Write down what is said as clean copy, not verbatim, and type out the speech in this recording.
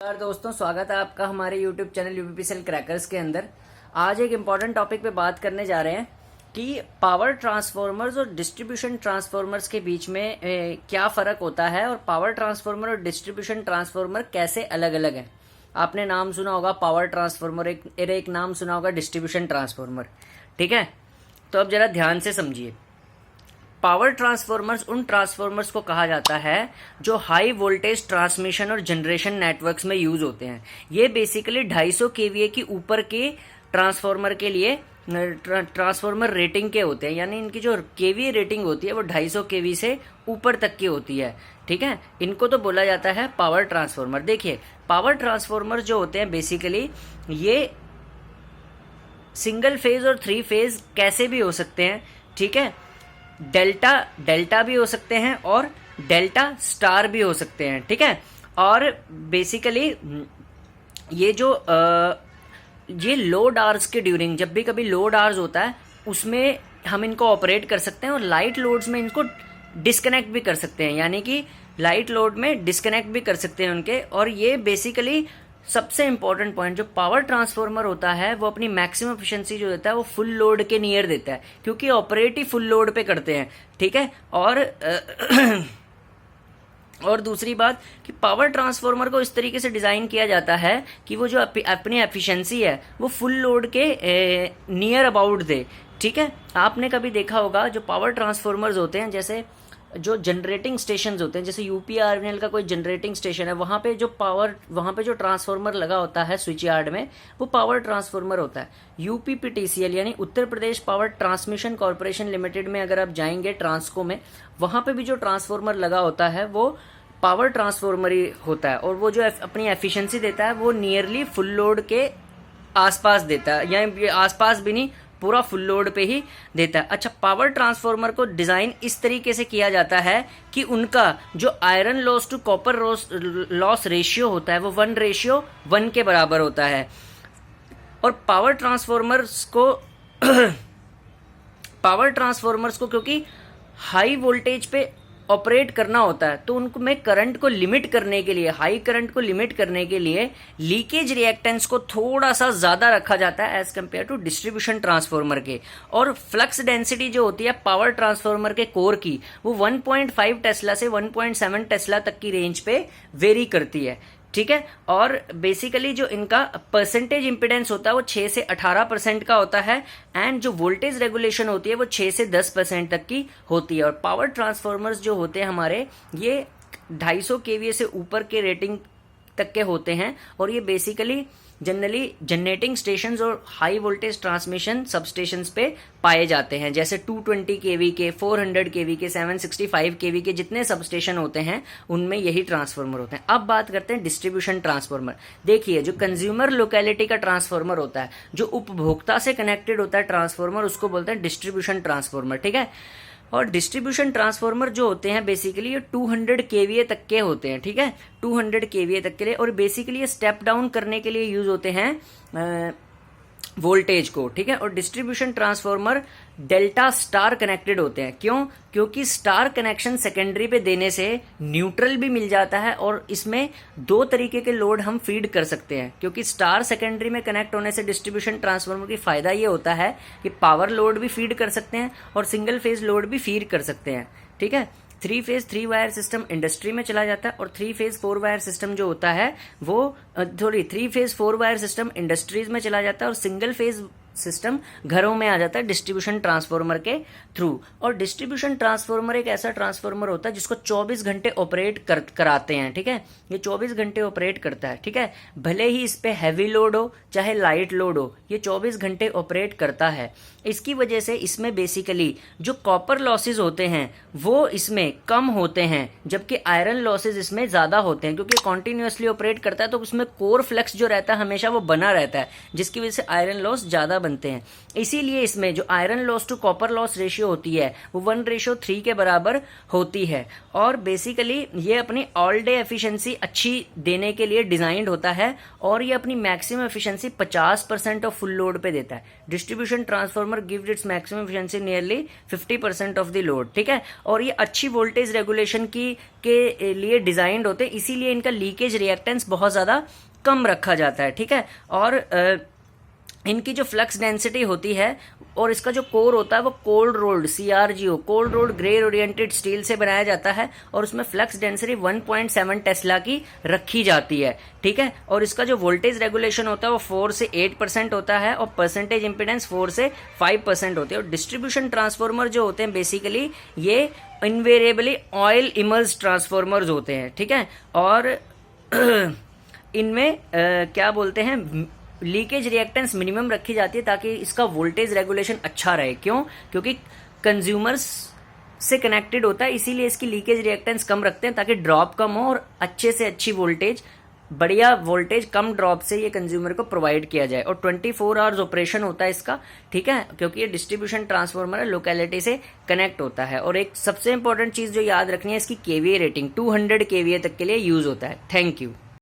नमस्कार दोस्तों, स्वागत है आपका हमारे YouTube चैनल यूपीपीसीएल क्रैकर्स के अंदर। आज एक इम्पॉर्टेंट टॉपिक पे बात करने जा रहे हैं कि पावर ट्रांसफॉर्मर्स और डिस्ट्रीब्यूशन ट्रांसफॉर्मर्स के बीच में क्या फ़र्क होता है और पावर ट्रांसफॉर्मर और डिस्ट्रीब्यूशन ट्रांसफॉर्मर कैसे अलग अलग हैं। आपने नाम सुना होगा पावर ट्रांसफॉर्मर, एक नाम सुना होगा डिस्ट्रीब्यूशन ट्रांसफॉर्मर। ठीक है, तो अब जरा ध्यान से समझिए। पावर ट्रांसफॉर्मर्स उन ट्रांसफॉर्मर्स को कहा जाता है जो हाई वोल्टेज ट्रांसमिशन और जनरेशन नेटवर्क्स में यूज होते हैं। ये बेसिकली 250 केवीए की ऊपर के ट्रांसफॉर्मर के लिए ट्रांसफॉर्मर रेटिंग के होते हैं, यानी इनकी जो केवीए रेटिंग होती है वो 250 केवी से ऊपर तक की होती है। ठीक है, इनको तो बोला जाता है पावर ट्रांसफॉर्मर। देखिए, पावर ट्रांसफॉर्मर जो होते हैं बेसिकली ये सिंगल फेज और 3 फेज कैसे भी हो सकते हैं। ठीक है, डेल्टा भी हो सकते हैं और डेल्टा स्टार भी हो सकते हैं। ठीक है, और बेसिकली ये जो ये लोड आवर्स के ड्यूरिंग, जब भी कभी लोड आवर्स होता है उसमें हम इनको ऑपरेट कर सकते हैं और लाइट लोड्स में इनको डिस्कनेक्ट भी कर सकते हैं, यानी कि लाइट लोड में डिस्कनेक्ट भी कर सकते हैं उनके। और ये बेसिकली सबसे इंपॉर्टेंट पॉइंट, जो पावर ट्रांसफॉर्मर होता है वो अपनी मैक्सिमम एफिशिएंसी जो देता है वो फुल लोड के नियर देता है, क्योंकि ऑपरेट ही फुल लोड पे करते हैं। ठीक है, और दूसरी बात कि पावर ट्रांसफॉर्मर को इस तरीके से डिज़ाइन किया जाता है कि वो जो अपनी एफिशिएंसी है वो फुल लोड के नियर अबाउट दे। ठीक है, आपने कभी देखा होगा जो पावर ट्रांसफॉर्मर्स होते हैं, जैसे जो जनरेटिंग स्टेशंस होते हैं, जैसे यूपीआरएनएल का कोई जनरेटिंग स्टेशन है, वहाँ पे जो ट्रांसफॉर्मर लगा होता है स्विच यार्ड में, वो पावर ट्रांसफॉर्मर होता है। यूपीपीटीसीएल यानी Uttar Pradesh power transmission corporation limited में अगर आप जाएंगे ट्रांसको में, वहाँ पे भी जो ट्रांसफॉर्मर लगा होता है वो पावर ट्रांसफॉर्मर ही होता है, और वो जो अपनी एफिशिएंसी देता है वो नियरली फुल लोड के आसपास देता है, यानी आसपास भी नहीं, पूरा फुल लोड पे ही देता है। अच्छा, पावर ट्रांसफॉर्मर को डिजाइन इस तरीके से किया जाता है कि उनका जो iron loss to copper loss ratio होता है वो 1:1 के बराबर होता है। और पावर ट्रांसफॉर्मर्स को क्योंकि हाई वोल्टेज पे ऑपरेट करना होता है, तो उनको में करंट को लिमिट करने के लिए, हाई करंट को लिमिट करने के लिए लीकेज रिएक्टेंस को थोड़ा सा ज्यादा रखा जाता है as compare to distribution transformer के। और फ्लक्स डेंसिटी जो होती है पावर ट्रांसफॉर्मर के कोर की, वो 1.5 टेस्ला से 1.7 टेस्ला तक की रेंज पे वेरी करती है। ठीक है, और बेसिकली जो इनका परसेंटेज इंपिडेंस होता है वो 6 से 18% का होता है, एंड जो वोल्टेज रेगुलेशन होती है वो 6 से 10% तक की होती है। और पावर ट्रांसफॉर्मर्स जो होते हैं हमारे, ये 250 केवीए से ऊपर के रेटिंग तक के होते हैं, और ये बेसिकली जनरली जनरेटिंग स्टेशंस और हाई वोल्टेज ट्रांसमिशन सबस्टेशंस पे पाए जाते हैं, जैसे 220 केवी के, 400 केवी के, 765 केवी के जितने सबस्टेशन होते हैं उनमें यही ट्रांसफॉर्मर होते हैं। अब बात करते हैं डिस्ट्रीब्यूशन ट्रांसफॉर्मर। देखिए, जो कंज्यूमर लोकेलिटी का ट्रांसफॉर्मर होता है, जो उपभोक्ता से कनेक्टेड होता है ट्रांसफॉर्मर, उसको बोलते हैं डिस्ट्रीब्यूशन ट्रांसफॉर्मर। ठीक है, और डिस्ट्रीब्यूशन ट्रांसफॉर्मर जो होते हैं बेसिकली ये 200 केवीए तक के होते हैं। ठीक है, 200 केवीए तक के लिए, और बेसिकली ये स्टेप डाउन करने के लिए यूज होते हैं वोल्टेज को। ठीक है, और distribution transformer delta star connected होते हैं। क्यों? क्योंकि स्टार कनेक्शन सेकेंडरी पे देने से न्यूट्रल भी मिल जाता है, और इसमें 2 तरीके के लोड हम फीड कर सकते हैं। क्योंकि स्टार सेकेंडरी में कनेक्ट होने से डिस्ट्रीब्यूशन ट्रांसफॉर्मर की फायदा ये होता है कि पावर लोड भी फीड कर सकते हैं और सिंगल फेज लोड भी फीड कर सकते हैं। ठीक है, 3 फेज 3 वायर सिस्टम इंडस्ट्री में चला जाता है, और 3 फेज 4 वायर सिस्टम जो होता है वो 3 फेज 4 वायर सिस्टम इंडस्ट्रीज में चला जाता है, और सिंगल फेज सिस्टम घरों में आ जाता है डिस्ट्रीब्यूशन ट्रांसफॉर्मर के थ्रू। और डिस्ट्रीब्यूशन ट्रांसफॉर्मर एक ऐसा ट्रांसफॉर्मर होता है जिसको 24 घंटे ऑपरेट कराते हैं। ठीक है, ये 24 घंटे ऑपरेट करता है। ठीक है, भले ही इस पे हैवी लोड हो चाहे लाइट लोड हो, ये 24 घंटे ऑपरेट करता है। इसकी वजह से इसमें बेसिकली जो कॉपर लॉसेज होते हैं वो इसमें कम होते हैं, जबकि आयरन लॉसेज इसमें ज्यादा होते हैं, क्योंकि कॉन्टिन्यूसली ऑपरेट करता है तो उसमें कोर फ्लक्स जो रहता है हमेशा वो बना रहता है, जिसकी वजह से आयरन लॉस ज्यादा बनते हैं। इसीलिए इसमें जो iron loss to copper loss ratio होती है वो 1:3 के बराबर होती है। और बेसिकली ये अपनी ऑल डे एफिशिएंसी अच्छी देने के लिए डिजाइंड होता है और ये अपनी maximum efficiency 50% of full load पे देता है। Distribution transformer gives its maximum efficiency nearly 50% of the load, ठीक है। और ये अच्छी वोल्टेज रेगुलेशन के लिए डिजाइंड होते हैं, इसीलिए इनका लीकेज रिएक्टेंस बहुत ज्यादा कम रखा जाता है, ठीक है। और इनकी जो फ्लक्स डेंसिटी होती है और इसका जो कोर होता है वो cold rolled CRGO cold rolled grey oriented steel से बनाया जाता है और उसमें फ्लक्स डेंसिटी 1.7 टेस्ला की रखी जाती है, ठीक है। और इसका जो वोल्टेज रेगुलेशन होता है वो 4 से 8% होता है और परसेंटेज इंपीडेंस 4 से 5% होती है। और डिस्ट्रीब्यूशन ट्रांसफार्मर जो होते हैं बेसिकली ये इनवेरिएबली ऑयल इमर्स ट्रांसफार्मर्स होते हैं, ठीक है। और इनमें क्या बोलते हैं लीकेज रिएक्टेंस मिनिमम रखी जाती है ताकि इसका वोल्टेज रेगुलेशन अच्छा रहे। क्यों? क्योंकि कंज्यूमर्स से कनेक्टेड होता है, इसीलिए इसकी लीकेज रिएक्टेंस कम रखते हैं ताकि ड्रॉप कम हो और अच्छे से अच्छी वोल्टेज, बढ़िया वोल्टेज कम ड्रॉप से ये कंज्यूमर को प्रोवाइड किया जाए। और 24 आवर्स ऑपरेशन होता है इसका, ठीक है, क्योंकि ये डिस्ट्रीब्यूशन ट्रांसफार्मर है, लोकेलिटी से कनेक्ट होता है। और एक सबसे इंपॉर्टेंट चीज जो याद रखनी है इसकी KVA रेटिंग 200 KVA तक के लिए यूज होता है। Thank you.